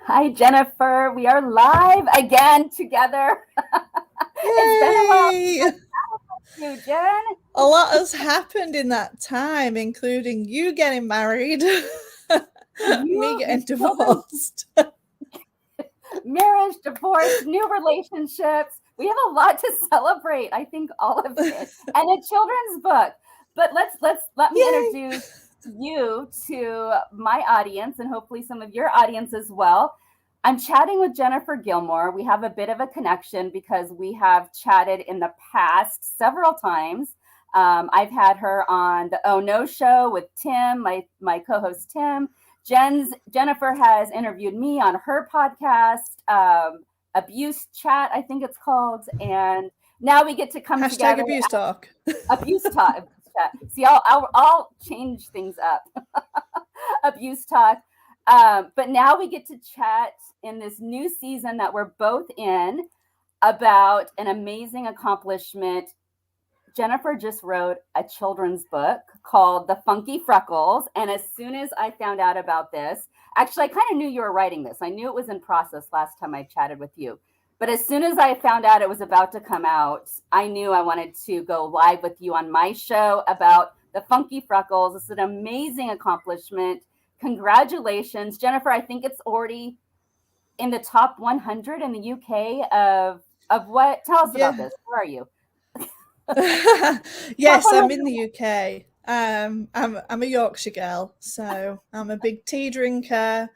Hi, Jennifer. We are live again together. It's been a while Yay! with you, Jen. A lot has happened in that time, including you getting married, me You, your getting children, divorced. marriage, divorce, new relationships. We have a lot to celebrate. I think all of it, and a children's book. But let me Yay! introduce you to my audience and hopefully some of your audience as well. I'm chatting with Jennifer Gilmour. We have a bit of a connection because we have chatted in the past several times. I've had her on the Oh No show with Tim, my co-host Tim. Jennifer has interviewed me on her podcast, Abuse Chat, I think it's called, and now we get to come Hashtag together. abuse talk. Abuse Talk. See, I'll change things up. Abuse Talk. But now we get to chat in this new season that we're both in about an amazing accomplishment. Jennifer just wrote a children's book called The Funky Freckles. And as soon as I found out about this, actually, I kind of knew you were writing this. I knew it was in process last time I chatted with you. But as soon as I found out it was about to come out, I knew I wanted to go live with you on my show about The Funky Freckles. It's an amazing accomplishment. Congratulations, Jennifer. I think it's already in the top 100 in the UK of what? Tell us about Yeah. this. Where are you? Top Yes, I'm in 100. the UK. I'm a Yorkshire girl, so I'm a big tea drinker,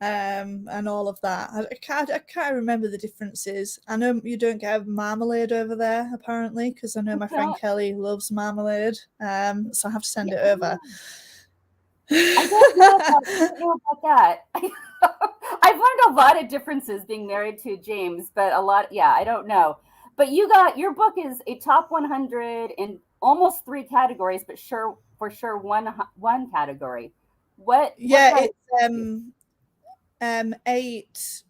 and all of that. I can't remember the differences. I know you don't get marmalade over there apparently, because I know We my friend don't. Kelly loves marmalade. So I have to send Yeah, it over. I don't know about that. I've learned a lot of differences being married to James, but a lot, yeah, I don't know. But you got your book is a top 100 in almost three categories, but sure for sure one category. What Yeah, category? it's 8,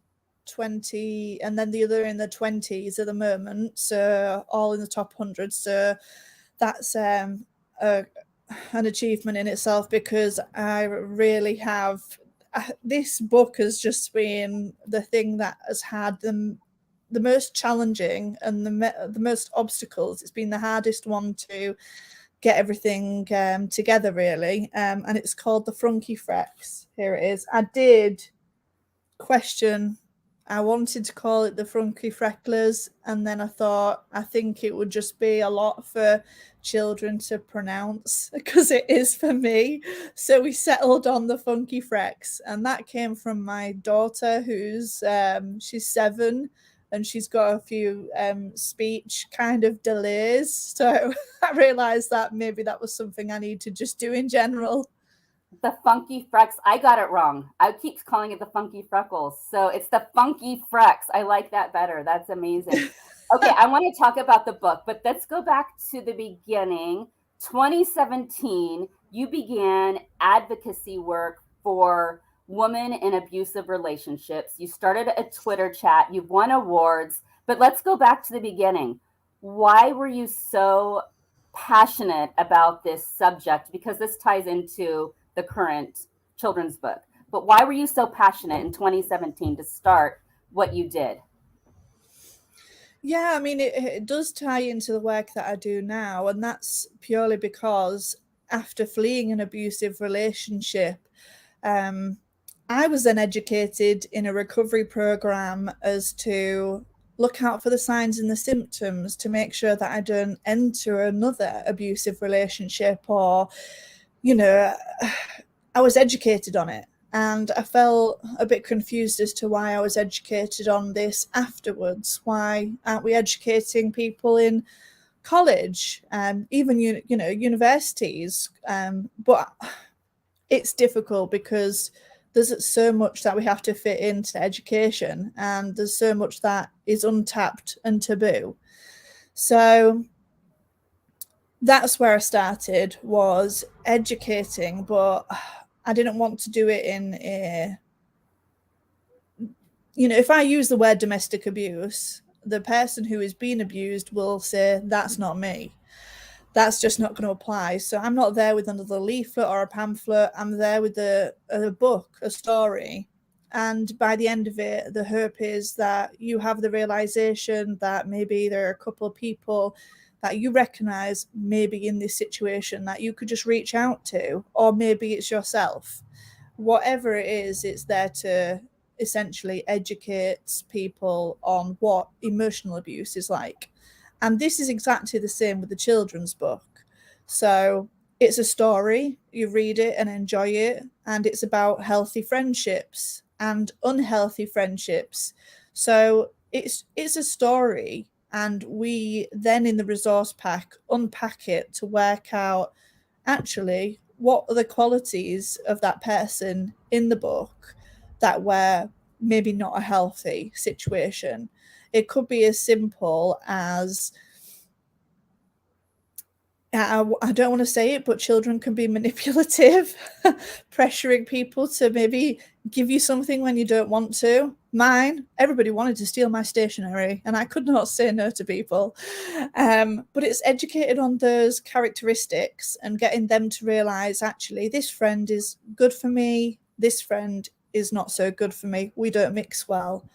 20, and then the other in the 20s at the moment. So all in the top 100. So that's a, an achievement in itself, because I really have. This book has just been the thing that has had the most challenging and the most obstacles. It's been the hardest one to get everything together, really. And it's called the Funky Freckles. Here it is. I did question. I wanted to call it the Funky Freckles, and then I thought I think it would just be a lot for children to pronounce, because it is for me. So we settled on the Funky Freckles, and that came from my daughter, who's she's 7, and she's got a few speech kind of delays. So I realised that maybe that was something I need to just do in general. The Funky Freckles. I got it wrong. I keep calling it the Funky Freckles. So it's the Funky Freckles. I like that better. That's amazing. Okay, I want to talk about the book, but let's go back to the beginning. 2017, you began advocacy work for women in abusive relationships. You started a Twitter chat, you've won awards, but let's go back to the beginning. Why were you so passionate about this subject? Because this ties into the current children's book. But why were you so passionate in 2017 to start what you did? Yeah, I mean, it does tie into the work that I do now, and that's purely because after fleeing an abusive relationship, um, I was then educated in a recovery program as to look out for the signs and the symptoms to make sure that I don't enter another abusive relationship, or, you know, I was educated on it. And I felt a bit confused as to why I was educated on this afterwards. Why aren't we educating people in college, even universities? But it's difficult because there's so much that we have to fit into education, and there's so much that is untapped and taboo. So that's where I started, was educating, but I didn't want to do it in a, if I use the word domestic abuse, the person who is being abused will say, that's not me. That's just not going to apply. So I'm not there with another leaflet or a pamphlet. I'm there with a book, a story, And by the end of it, the hope is that you have the realization that maybe there are a couple of people that you recognize maybe in this situation that you could just reach out to, or maybe it's yourself. Whatever it is, it's there to essentially educate people on what emotional abuse is like. And this is exactly the same with the children's book. So it's a story, you read it and enjoy it, and it's about healthy friendships and unhealthy friendships. So it's a story, and we then in the resource pack unpack it to work out actually what are the qualities of that person in the book that were maybe not a healthy situation. It could be as simple as I don't want to say it, but children can be manipulative, pressuring people to maybe give you something when you don't want to. Everybody wanted to steal my stationery, and I could not say no to people. But it's educated on those characteristics and getting them to realize, actually, this friend is good for me, this friend is not so good for me. We don't mix well.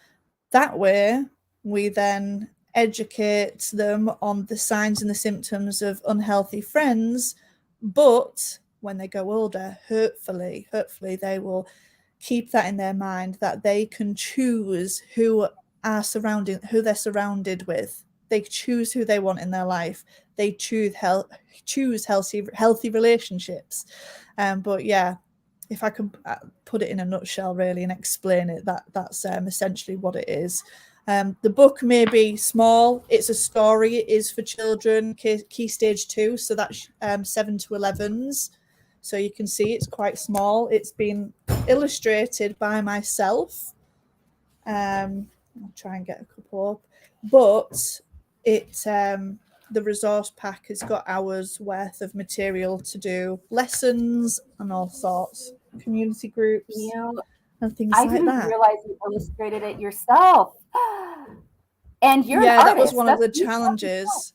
That way, we then educate them on the signs and the symptoms of unhealthy friends. But when they go older, hopefully they will keep that in their mind, that they can choose who they're surrounded with. They choose who they want in their life. They choose healthy relationships. But yeah, if I can put it in a nutshell, really, and explain it, that's essentially what it is. The book may be small. It's a story. It is for children, key stage 2, so that's 7 to 11s. So you can see it's quite small. It's been illustrated by myself. I'll try and get a couple up. But the resource pack has got hours worth of material to do lessons and all sorts, community groups and things I like didn't that. realize you illustrated it yourself. And you're an that artist. was one of the challenges.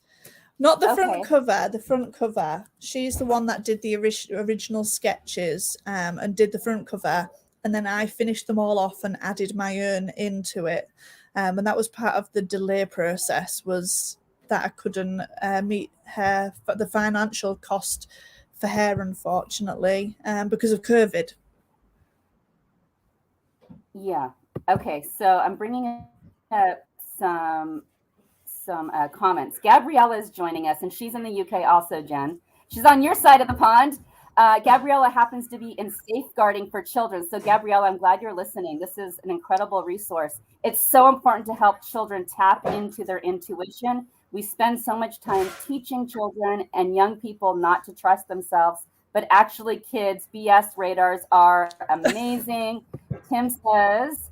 Not the front cover. The front cover. She's the one that did the original sketches and did the front cover. And then I finished them all off and added my own into it. And that was part of the delay process, was that I couldn't meet the financial cost for her, unfortunately, because of COVID. Yeah. Okay. So I'm bringing up some comments. Gabriella is joining us, and she's in the UK also, Jen. She's on your side of the pond. Gabriella happens to be in safeguarding for children. So, Gabriella, I'm glad you're listening. This is an incredible resource. It's so important to help children tap into their intuition. We spend so much time teaching children and young people not to trust themselves, but actually, kids, BS radars are amazing. Tim says,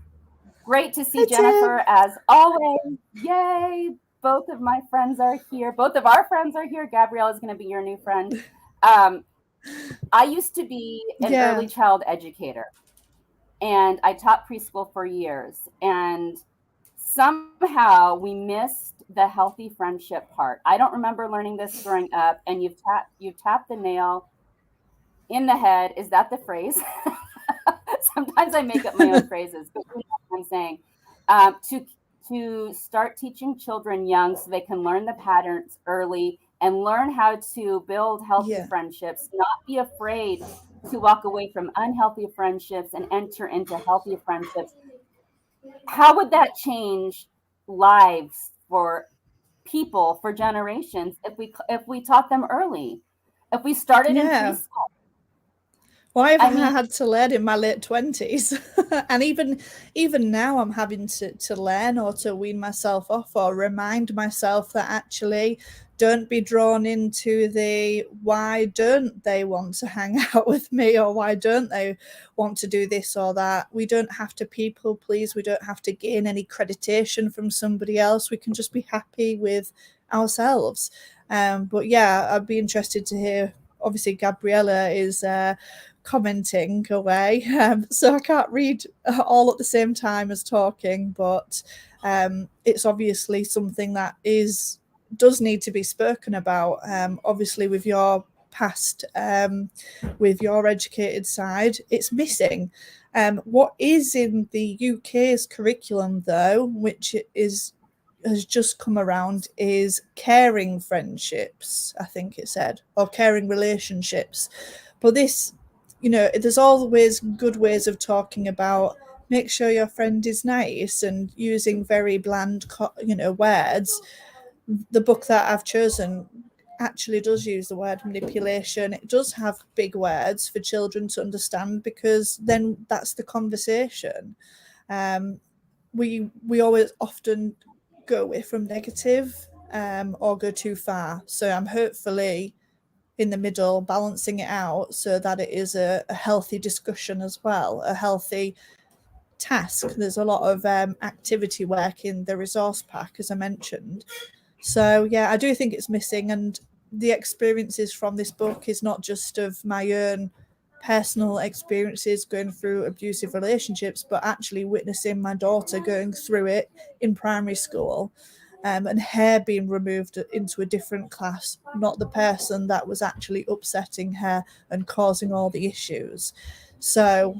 great to see Jennifer as always. Yay. Both of my friends are here. Both of our friends are here. Gabrielle is going to be your new friend. I used to be an early child educator, and I taught preschool for years. And somehow we missed the healthy friendship part. I don't remember learning this growing up. And you've tapped the nail in the head. Is that the phrase? Sometimes I make up my own phrases, but you know what I'm saying. To start teaching children young so they can learn the patterns early and learn how to build healthy friendships, not be afraid to walk away from unhealthy friendships and enter into healthy friendships. How would that change lives for people for generations if we taught them early? If we started in preschool. Well, I had to learn in my late 20s. And even now I'm having to learn or to wean myself off or remind myself that actually don't be drawn into the why don't they want to hang out with me, or why don't they want to do this or that. We don't have to people please. We don't have to gain any creditation from somebody else. We can just be happy with ourselves. But yeah, I'd be interested to hear. Obviously, Gabriella is commenting away, so I can't read all at the same time as talking, but it's obviously something that does need to be spoken about. Obviously, with your past with your educated side, it's missing. What is in the UK's curriculum, though, which has just come around, is caring friendships, I think it said, or caring relationships. But this, there's always good ways of talking about make sure your friend is nice and using very bland, words. The book that I've chosen actually does use the word manipulation. It does have big words for children to understand, because then that's the conversation. We always often go away from negative or go too far. So I'm hopefully in the middle, balancing it out so that it is a healthy discussion as well, a healthy task. There's a lot of activity work in the resource pack, as I mentioned. So yeah, I do think it's missing, and the experiences from this book is not just of my own personal experiences going through abusive relationships, but actually witnessing my daughter going through it in primary school, and her being removed into a different class, not the person that was actually upsetting her and causing all the issues. So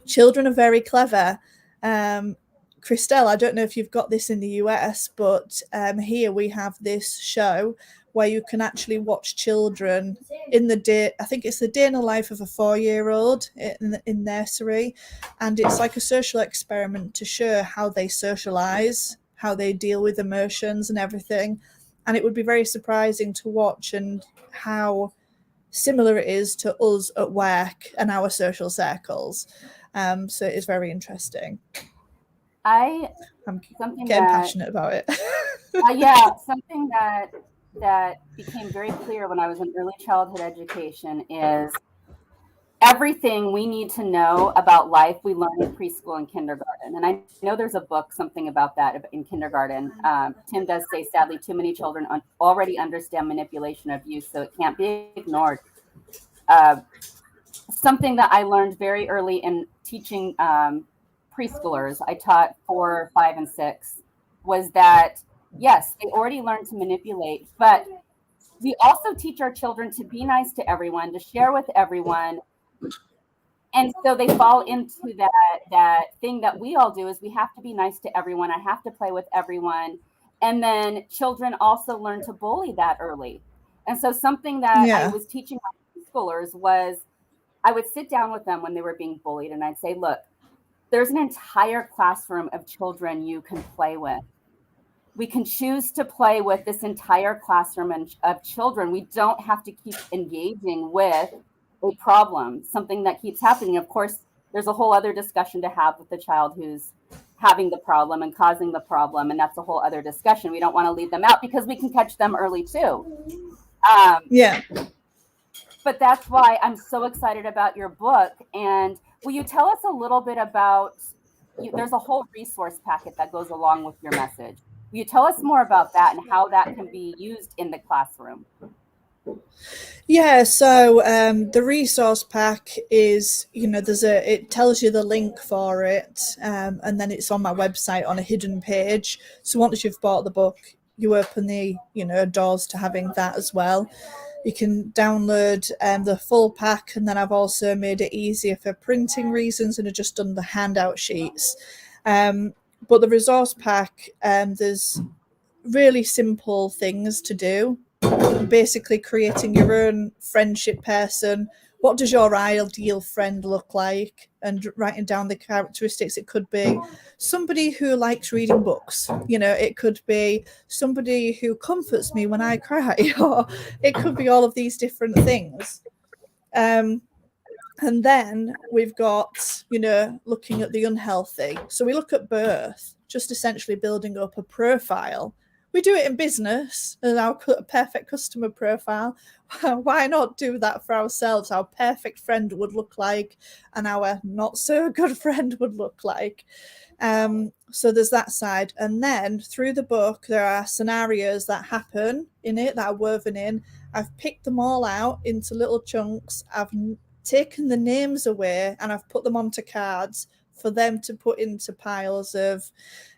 children are very clever. Christelle, I don't know if you've got this in the US, but here we have this show where you can actually watch children in the day. I think it's the day in the life of a 4-year-old in nursery, and it's like a social experiment to show how they socialize, how they deal with emotions and everything. And it would be very surprising to watch and how similar it is to us at work and our social circles. So it is very interesting. I'm getting passionate about it. Yeah, something that became very clear when I was in early childhood education is everything we need to know about life we learn in preschool and kindergarten. And I know there's a book, something about that in kindergarten. Tim does say, sadly, too many children already understand manipulation and abuse, so it can't be ignored. Something that I learned very early in teaching preschoolers, I taught 4, 5, and 6, was that, yes, they already learned to manipulate, but we also teach our children to be nice to everyone, to share with everyone. And so they fall into that thing that we all do, is we have to be nice to everyone. I have to play with everyone. And then children also learn to bully that early. And so something that I was teaching my preschoolers was, I would sit down with them when they were being bullied, and I'd say, look, there's an entire classroom of children you can play with. We can choose to play with this entire classroom of children. We don't have to keep engaging with a problem, something that keeps happening. Of course, there's a whole other discussion to have with the child who's having the problem and causing the problem, and that's a whole other discussion. We don't want to leave them out because we can catch them early too. But that's why I'm so excited about your book. And will you tell us a little bit about, there's a whole resource packet that goes along with your message. Will you tell us more about that and how that can be used in the classroom? Yeah, so the resource pack is, it tells you the link for it, and then it's on my website on a hidden page. So once you've bought the book, you open the, doors to having that as well. You can download the full pack, and then I've also made it easier for printing reasons and I've just done the handout sheets. But the resource pack, there's really simple things to do. Basically creating your own friendship person. What does your ideal friend look like? And writing down the characteristics. It could be somebody who likes reading books. It could be somebody who comforts me when I cry, or it could be all of these different things. And then we've got, looking at the unhealthy. So we look at birth, just essentially building up a profile. We do it in business as our perfect customer profile. Why not do that for ourselves? Our perfect friend would look like, and our not so good friend would look like. So there's that side. And then through the book, there are scenarios that happen in it that are woven in. I've picked them all out into little chunks. I've taken the names away and I've put them onto cards for them to put into piles of,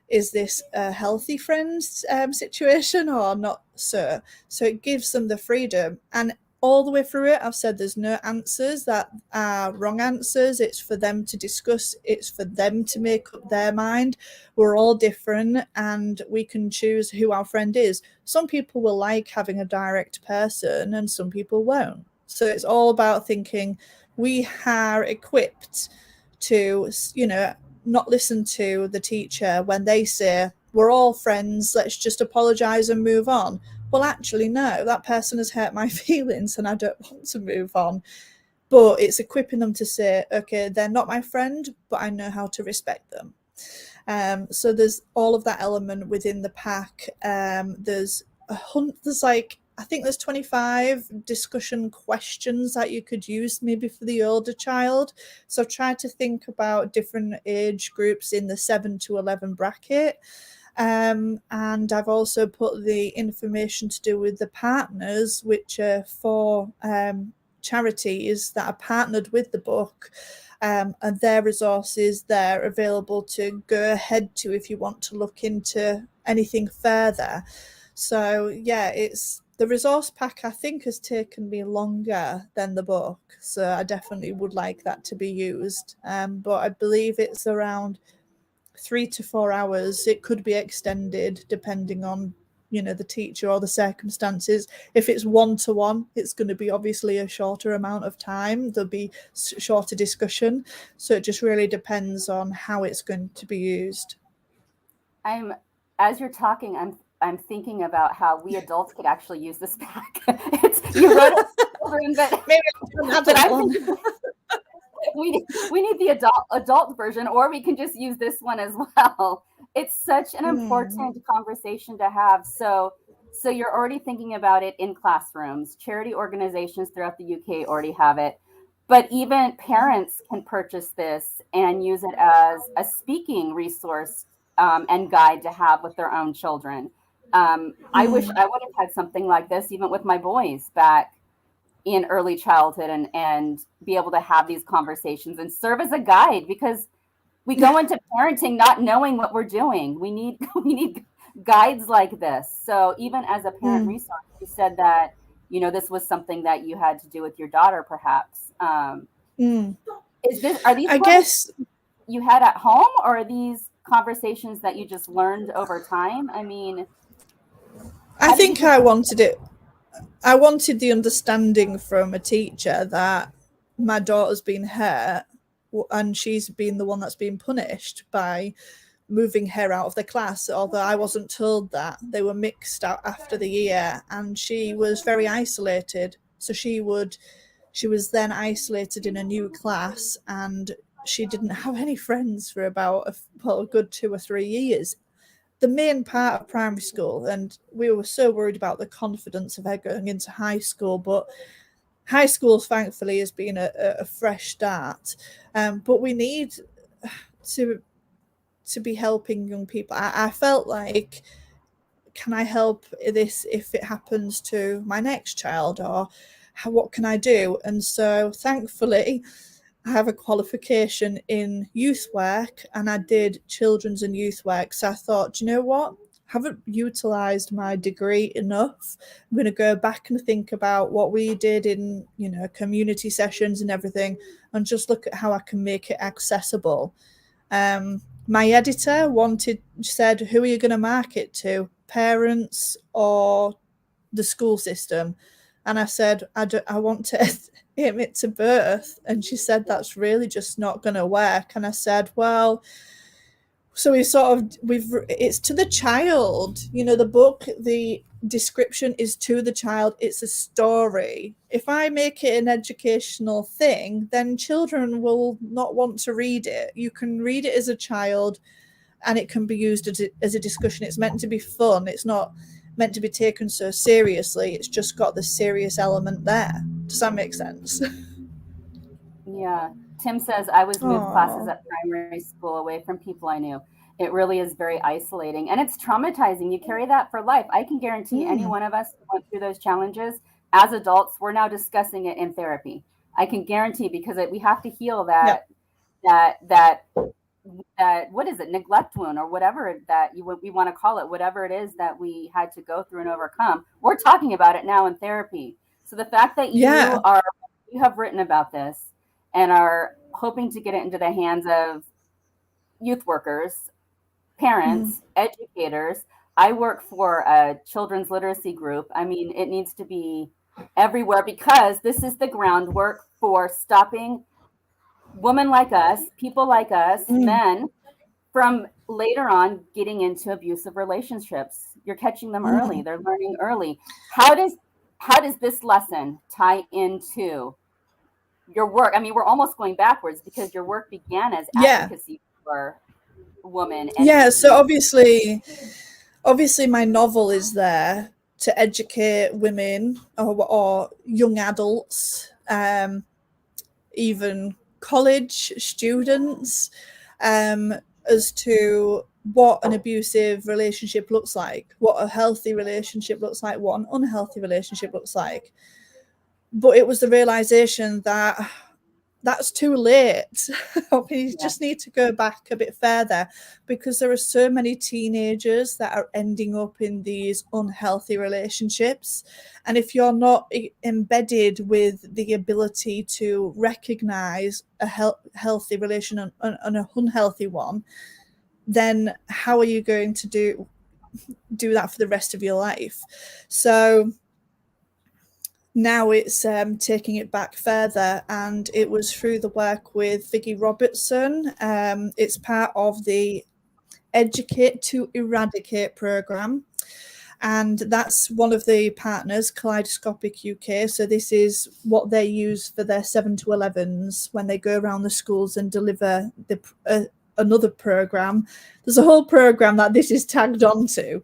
is this a healthy friends situation or not? So it gives them the freedom. And all the way through it, I've said there's no answers that are wrong answers. It's for them to discuss. It's for them to make up their mind. We're all different, and we can choose who our friend is. Some people will like having a direct person, and some people won't. So it's all about thinking we are equipped to, not listen to the teacher when they say, we're all friends, let's just apologize and move on. Well, actually, no, that person has hurt my feelings and I don't want to move on. But it's equipping them to say, okay, they're not my friend, but I know how to respect them. So there's all of that element within the pack. There's like, I think there's 25 discussion questions that you could use maybe for the older child. So I've tried to think about different age groups in the 7 to 11 bracket. And I've also put the information to do with the partners, which are for charities that are partnered with the book, and their resources they're available to go ahead to if you want to look into anything further. So yeah, it's the resource pack I think has taken me longer than the book, so I definitely would like that to be used, but I believe it's around 3 to 4 hours. It could be extended depending on the teacher or the circumstances. If it's one-to-one, it's going to be obviously a shorter amount of time. There'll be shorter discussion, so it just really depends on how it's going to be used. As you're talking, I'm thinking about how we adults could actually use this pack. You wrote it, but maybe I don't have that one. we need the adult version, or we can just use this one as well. It's such an important conversation to have. So you're already thinking about it in classrooms. Charity organizations throughout the UK already have it, but even parents can purchase this and use it as a speaking resource and guide to have with their own children. I wish I would have had something like this even with my boys back in early childhood, and be able to have these conversations and serve as a guide, because we go into parenting not knowing what we're doing. We need guides like this. So even as a parent resource, you said that this was something that you had to do with your daughter, perhaps. Are these I guess you had at home, or are these conversations that you just learned over time? I mean, I think I wanted it. I wanted the understanding from a teacher that my daughter's been hurt and she's been the one that's been punished by moving her out of the class, although I wasn't told that. They were mixed out after the year and she was very isolated. So she was then isolated in a new class and she didn't have any friends for about a good 2 or 3 years. The main part of primary school, and we were so worried about the confidence of her going into high school, but high school thankfully has been a fresh start, but we need to be helping young people. I felt like, can I help this if it happens to my next child, or what can I do? And so thankfully I have a qualification in youth work and I did children's and youth work. So I thought, you know what? I haven't utilised my degree enough. I'm going to go back and think about what we did in, community sessions and everything, and just look at how I can make it accessible. My editor said, who are you going to market to? Parents or the school system? And I said, I want to aim it to birth. And she said, that's really just not going to work. And I said, well, so it's to the child. The book, the description is to the child. It's a story. If I make it an educational thing, then children will not want to read it. You can read it as a child and it can be used as a discussion. It's meant to be fun. It's not meant to be taken so seriously. It's just got the serious element there. Does that make sense? Yeah. Tim says, I was moved classes at primary school away from people I knew. It really is very isolating and it's traumatizing. You carry that for life. I can guarantee any one of us who went through those challenges as adults, we're now discussing it in therapy. I can guarantee, because we have to heal that what is it, neglect wound, or whatever that we want to call it, whatever it is that we had to go through and overcome. We're talking about it now in therapy. So the fact that Yeah. you have written about this and are hoping to get it into the hands of youth workers, parents, educators. I work for a children's literacy group. I mean, it needs to be everywhere because this is the groundwork for stopping women like us, people like us, men from later on getting into abusive relationships. You're catching them early. They're learning early. How does this lesson tie into your work? I mean, we're almost going backwards because your work began as Yeah. advocacy for women and Yeah, so youth. obviously my novel is there to educate women or young adults, even college students, as to what an abusive relationship looks like, what a healthy relationship looks like, what an unhealthy relationship looks like. But it was the realization that that's too late. We just need to go back a bit further, because there are so many teenagers that are ending up in these unhealthy relationships. And if you're not embedded with the ability to recognize a healthy relation and an unhealthy one, then how are you going to do that for the rest of your life? So now it's taking it back further, and it was through the work with Viggy Robertson. It's part of the Educate to Eradicate program, and that's one of the partners, Kaleidoscopic UK. So this is what they use for their 7 to 11s when they go around the schools and deliver another program. There's a whole program that this is tagged onto.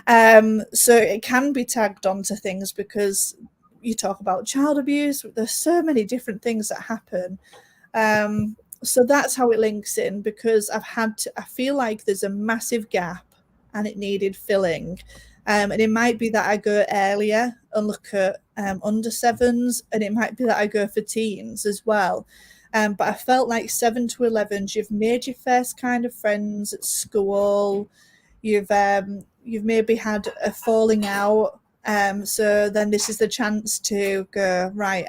So it can be tagged onto things because you talk about child abuse. There's so many different things that happen. So that's how it links in, because I feel like there's a massive gap and it needed filling. And it might be that I go earlier and look at under sevens, and it might be that I go for teens as well. But I felt like 7 to 11s, you've made your first kind of friends at school. You've maybe had a falling out. So then this is the chance to go, right,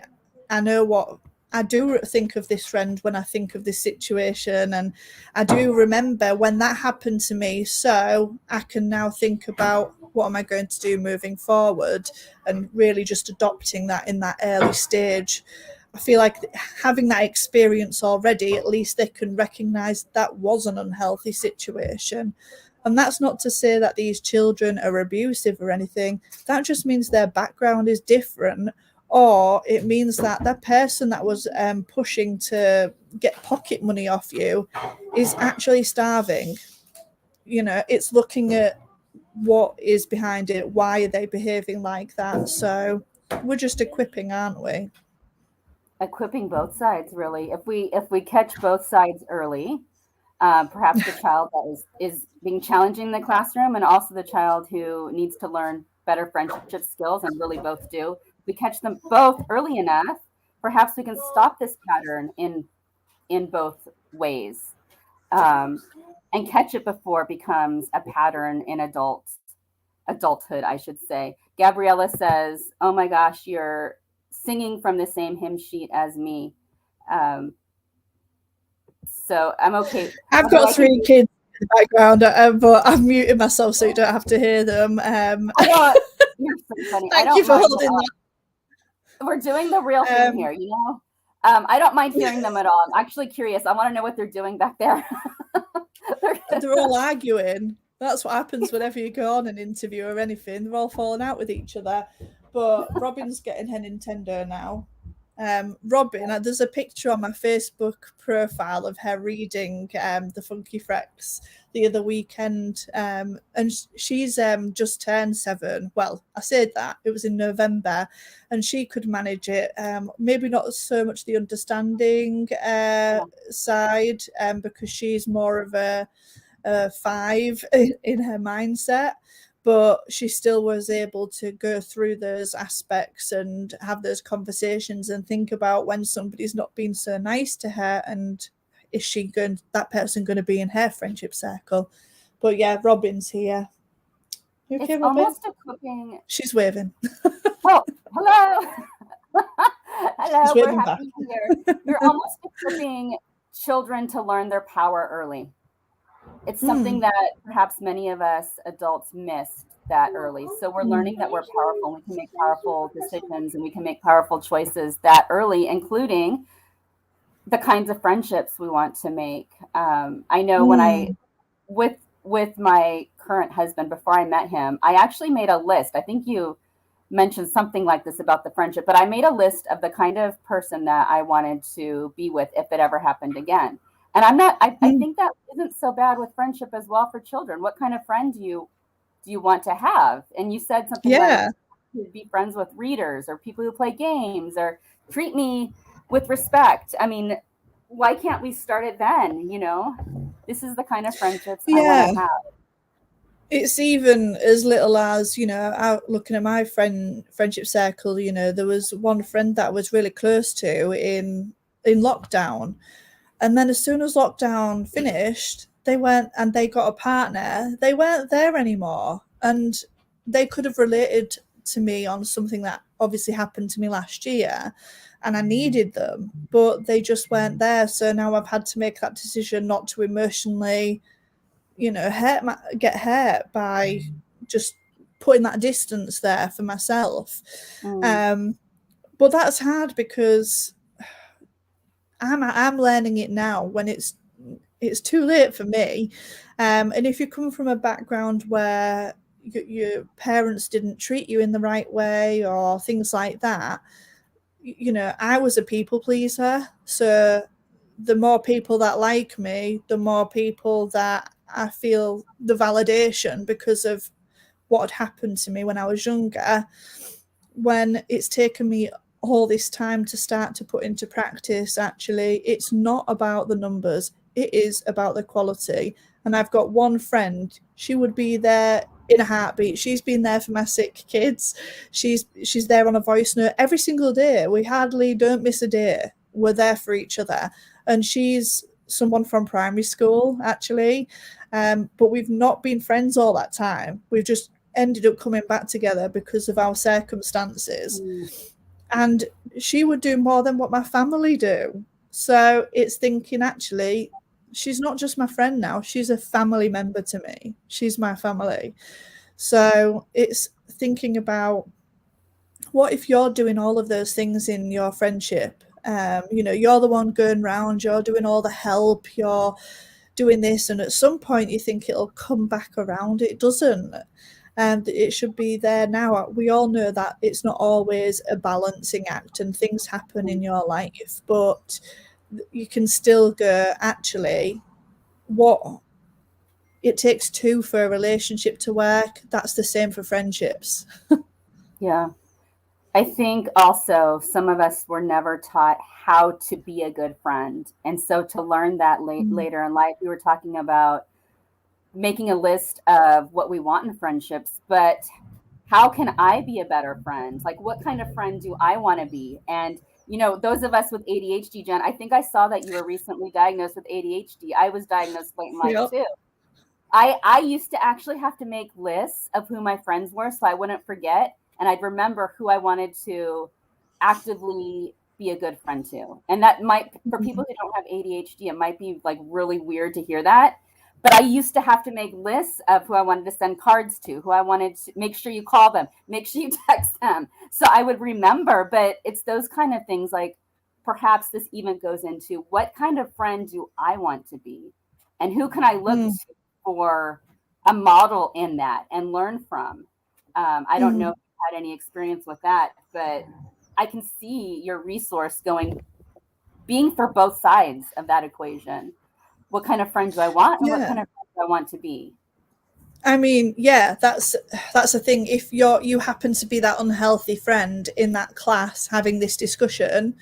I know what I do think of this friend when I think of this situation, and I do remember when that happened to me, so I can now think about what am I going to do moving forward, and really just adopting that in that early stage. I feel like having that experience already, at least they can recognise that was an unhealthy situation. And that's not to say that these children are abusive or anything. That just means their background is different, or it means that the person that was pushing to get pocket money off you is actually starving. It's looking at what is behind it. Why are they behaving like that? So we're just equipping, aren't we? Equipping both sides, really. If we catch both sides early, perhaps the child that is being challenging in the classroom, and also the child who needs to learn better friendship skills, and really both do. We catch them both early enough, perhaps we can stop this pattern in both ways, and catch it before it becomes a pattern in adulthood, I should say. Gabriella says, "Oh my gosh, you're singing from the same hymn sheet as me." Um, so I'm okay. I've So got I can 3 kids in the background, but I've muted myself so you don't have to hear them. I don't. You're so funny. I Thank you don't for mind at holding all. that. We're doing the real thing here, you know. I don't mind hearing them at all. I'm actually curious. I want to know what they're doing back there. They're all arguing. That's what happens whenever you go on an interview or anything. They're all falling out with each other. But Robin's getting her Nintendo now. Robin, there's a picture on my Facebook profile of her reading the Funky Freckles the other weekend, and she's just turned 7. Well, I said that it was in November, and she could manage it. Maybe not so much the understanding side, because she's more of a 5 in her mindset, but she still was able to go through those aspects and have those conversations and think about when somebody's not being so nice to her, and is that person going to be in her friendship circle. But yeah, Robin's here. You okay, It's Robin? almost equipping. She's waving. Oh, hello. Hello, Just we're waving back. happy to be here. You're almost equipping children to learn their power early. It's something that perhaps many of us adults missed that early. So we're learning that we're powerful and we can make powerful decisions and we can make powerful choices that early, including the kinds of friendships we want to make. I know when with my current husband, before I met him, I actually made a list. I think you mentioned something like this about the friendship, but I made a list of the kind of person that I wanted to be with if it ever happened again. And I think that isn't so bad with friendship as well for children. What kind of friend do you want to have? And you said something like Yeah. to be friends with readers or people who play games or treat me with respect. I mean, why can't we start it then? This is the kind of friendships I want Yeah. to have. It's even as little as, out looking at my friendship circle, there was one friend that I was really close to in lockdown. And then as soon as lockdown finished, they went and they got a partner. They weren't there anymore. And they could have related to me on something that obviously happened to me last year. And I needed them, but they just weren't there. So now I've had to make that decision not to emotionally, get hurt by just putting that distance there for myself. But that's hard because I'm learning it now when it's too late for me. And if you come from a background where your parents didn't treat you in the right way or things like that, I was a people pleaser. So the more people that like me, the more people that I feel the validation because of what had happened to me when I was younger. When it's taken me all this time to start to put into practice, actually, it's not about the numbers, it is about the quality. And I've got one friend, she would be there in a heartbeat. She's been there for my sick kids. She's there on a voice note every single day. We hardly don't miss a day. We're there for each other. And she's someone from primary school, actually. But we've not been friends all that time. We've just ended up coming back together because of our circumstances. And she would do more than what my family do. So it's thinking, actually, she's not just my friend now, she's a family member to me. She's my family. So it's thinking about, what if you're doing all of those things in your friendship? You're the one going round, you're doing all the help, you're doing this, and at some point you think it'll come back around. It doesn't. And it should be there now. We all know that it's not always a balancing act and things happen in your life, but you can still go, actually, what it takes two for a relationship to work, that's the same for friendships. Yeah. I think also some of us were never taught how to be a good friend. And so to learn that later in life, we were talking about making a list of what we want in friendships, but how can I be a better friend? Like, what kind of friend do I want to be? And, those of us with ADHD, Jen, I think I saw that you were recently diagnosed with ADHD. I was diagnosed late in life Yep. too. I used to actually have to make lists of who my friends were so I wouldn't forget. And I'd remember who I wanted to actively be a good friend to. And that might, for people who don't have ADHD, it might be like really weird to hear that. But I used to have to make lists of who I wanted to send cards to, who I wanted to make sure you call them, make sure you text them. So I would remember, but it's those kind of things, like perhaps this even goes into what kind of friend do I want to be? And who can I look to for a model in that and learn from? I don't know if you had any experience with that, but I can see your resource being for both sides of that equation. What kind of friend do I want, and what Yeah. kind of friend do I want to be? I mean, yeah, that's the thing. If you happen to be that unhealthy friend in that class having this discussion,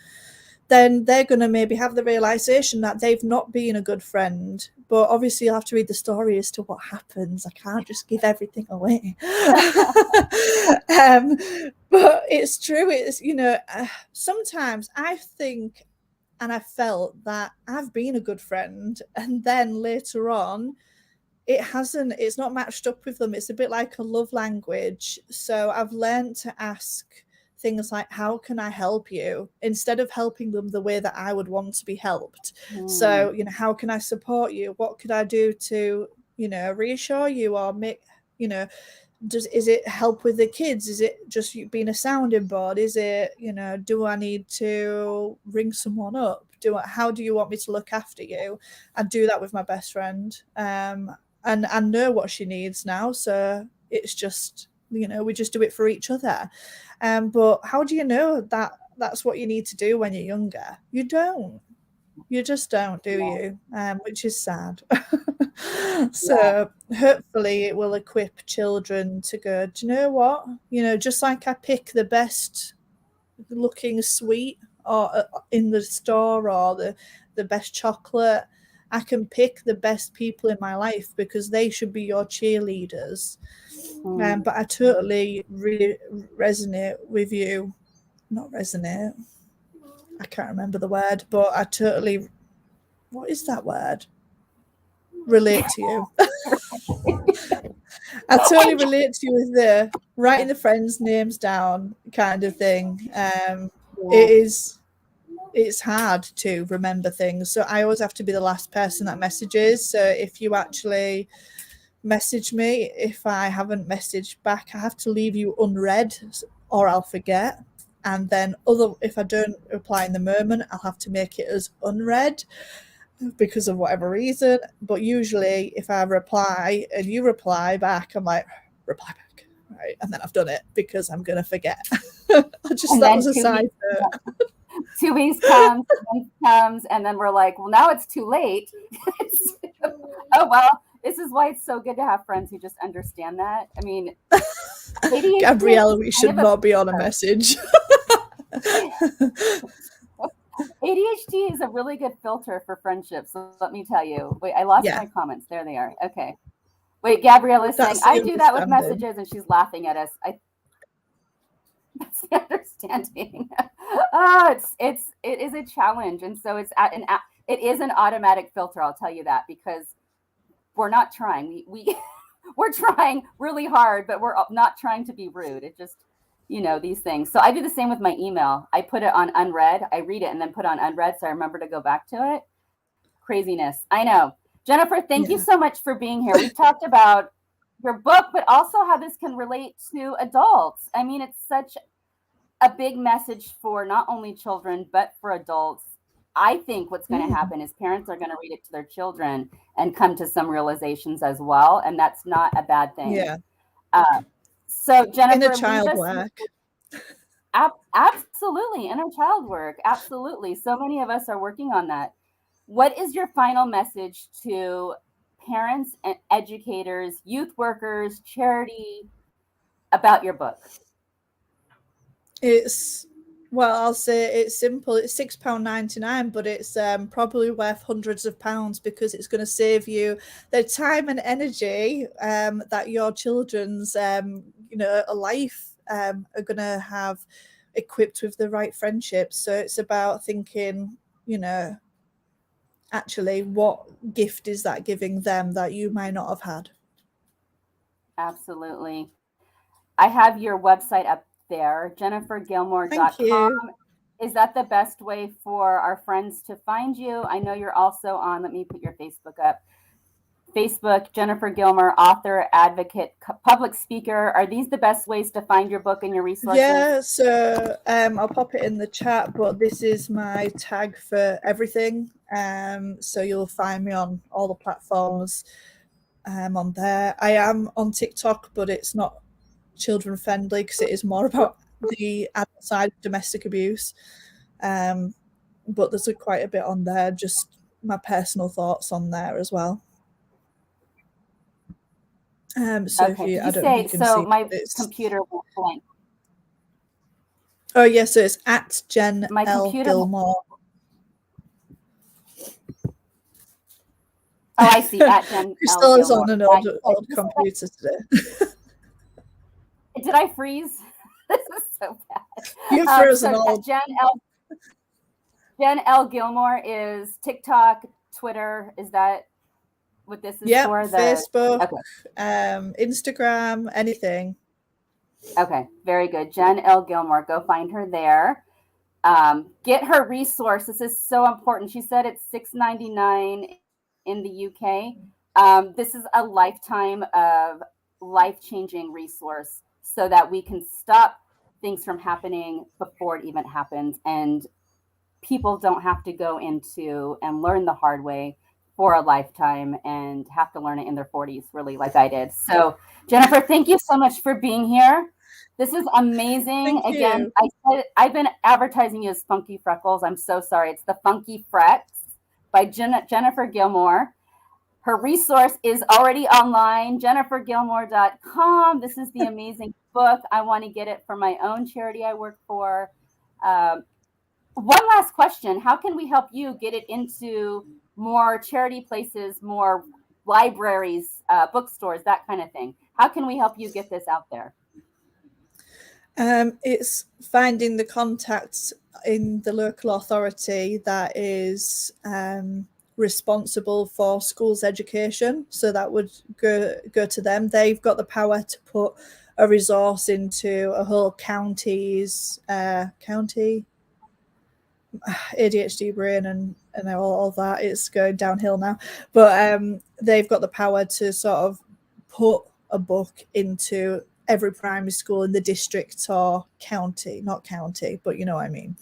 then they're going to maybe have the realization that they've not been a good friend. But obviously, you'll have to read the story as to what happens. I can't just give everything away. But it's true. It's, sometimes I think and I felt that I've been a good friend. And then later on, it's not matched up with them. It's a bit like a love language. So I've learned to ask things like, how can I help you, instead of helping them the way that I would want to be helped. So, you know, how can I support you? What could I do to, you know, reassure you, or make, you know, is it help with the kids? Is it just you being a sounding board? Is it, you know, do I need to ring someone up? How do you want me to look after you? I do that with my best friend, and I know what she needs now, so it's just, you know, we just do it for each other. But how do you know that that's what you need to do when you're younger? You don't. You just don't, do you? Which is sad. So hopefully it will equip children to go, do you know what? You know, just like I pick the best looking sweet or in the store, or the best chocolate, I can pick the best people in my life because they should be your cheerleaders. But I totally really resonate with you. Not resonate. I can't remember the word, but I totally, what is that word? Relate to you. I totally relate to you with the writing the friends' names down kind of thing. It's hard to remember things, so I always have to be the last person that messages. So if you actually message me, if I haven't messaged back, I have to leave you unread or I'll forget. And then if I don't reply in the moment, I'll have to make it as unread because of whatever reason. But usually if I reply and you reply back, I'm like, reply back, right? And then I've done it because I'm gonna forget. That was a side note. 2 weeks comes, and then we're like, well, now it's too late. Oh well, this is why it's so good to have friends who just understand that. I mean, Gabrielle, we should not be on a message. ADHD is a really good filter for friendships. So let me tell you. Wait, I lost my comments. There they are. Okay. Wait, Gabrielle is saying, I do that with messages, and she's laughing at us. That's the understanding. It is a challenge, and so it is an automatic filter. I'll tell you that, because we're not trying. We're trying really hard, but we're not trying to be rude. It just, you know, these things. So I do the same with my email. I put it on unread. I read it and then put on unread, so I remember to go back to it. Craziness. I know. Jennifer, thank you so much for being here. We've talked about your book, but also how this can relate to adults. I mean, it's such a big message for not only children, but for adults. I think what's going to happen is parents are going to read it to their children and come to some realizations as well. And that's not a bad thing. Yeah. So Jennifer, inner child work. Absolutely. Inner child work. Absolutely. So many of us are working on that. What is your final message to parents and educators, youth workers, charity about your book? I'll say it's simple. It's £6.99, but it's probably worth hundreds of pounds, because it's going to save you the time and energy that your children's life are going to have equipped with the right friendships. So it's about thinking, you know, actually, what gift is that giving them that you might not have had? Absolutely. I have your website up there, jennifergilmour.com. Is that the best way for our friends to find you? I know you're also on, let me put your Facebook up. Facebook, Jennifer Gilmour, author, advocate, public speaker. Are these the best ways to find your book and your resources? Yeah, so I'll pop it in the chat, but this is my tag for everything. So you'll find me on all the platforms on there. I am on TikTok, but it's not children friendly because it is more about the adult side of domestic abuse. But there's quite a bit on there, just my personal thoughts on there as well. So okay. if you, I don't know if you can see, my computer went blank. Oh yeah, so it's at Jen L. Gilmour. Oh, I see. At Jen Crystal is on an old computer today. Did I freeze? This is so bad. You frozen old. Jen L. Gilmour is TikTok, Twitter. Is that what this is for? Facebook, Instagram, anything. Okay, very good. Jen L. Gilmour, go find her there. Get her resource. This is so important. She said it's $6.99 in the UK. This is a lifetime of life-changing resource so that we can stop things from happening before it even happens, and people don't have to go into and learn the hard way for a lifetime and have to learn it in their 40s, really, like I did. So, Jennifer, thank you so much for being here. This is amazing. Thank Again, you. I've been advertising you as Funky Freckles. I'm so sorry. It's the Funky Freckles by Jennifer Gilmour. Her resource is already online, jennifergilmour.com. This is the amazing book. I want to get it for my own charity I work for. One last question. How can we help you get it into more charity places, more libraries, bookstores, that kind of thing? How can we help you get this out there? It's finding the contacts in the local authority that is responsible for schools education. So that would go to them. They've got the power to put a resource into a whole county ADHD brain and all that. It's going downhill now, but they've got the power to sort of put a book into every primary school in the district or county, not county, but you know what I mean.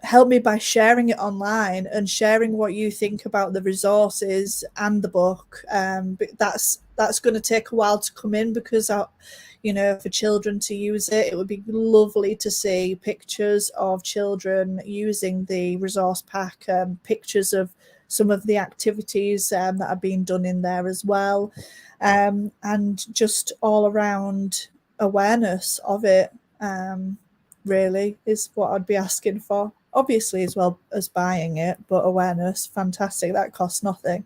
Help me by sharing it online and sharing what you think about the resources and the book. That's going to take a while to come in because for children to use it, it would be lovely to see pictures of children using the resource pack, pictures of some of the activities that are being done in there as well, and just all around awareness of it, really is what I'd be asking for. Obviously, as well as buying it, but awareness, fantastic. That costs nothing.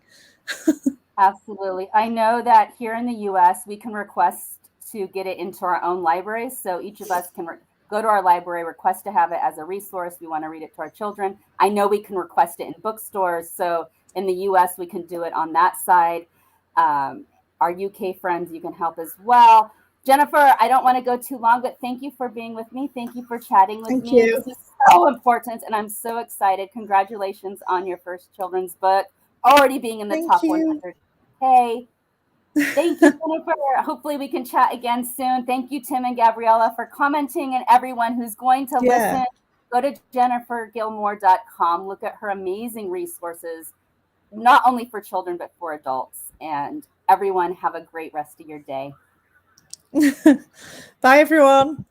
Absolutely. I know that here in the US, we can request to get it into our own libraries. So each of us can go to our library, request to have it as a resource. We want to read it to our children. I know we can request it in bookstores. So in the US, we can do it on that side. Our UK friends, you can help as well. Jennifer, I don't want to go too long, but thank you for being with me. Thank you for chatting with Thank me. you. This is so important, and I'm so excited. Congratulations on your first children's book, already being in the Thank top you. 100K. Thank you, Jennifer. Hopefully we can chat again soon. Thank you, Tim and Gabriella, for commenting, and everyone who's going to listen. Go to jennifergilmour.com. Look at her amazing resources, not only for children, but for adults. And everyone, have a great rest of your day. Bye, everyone.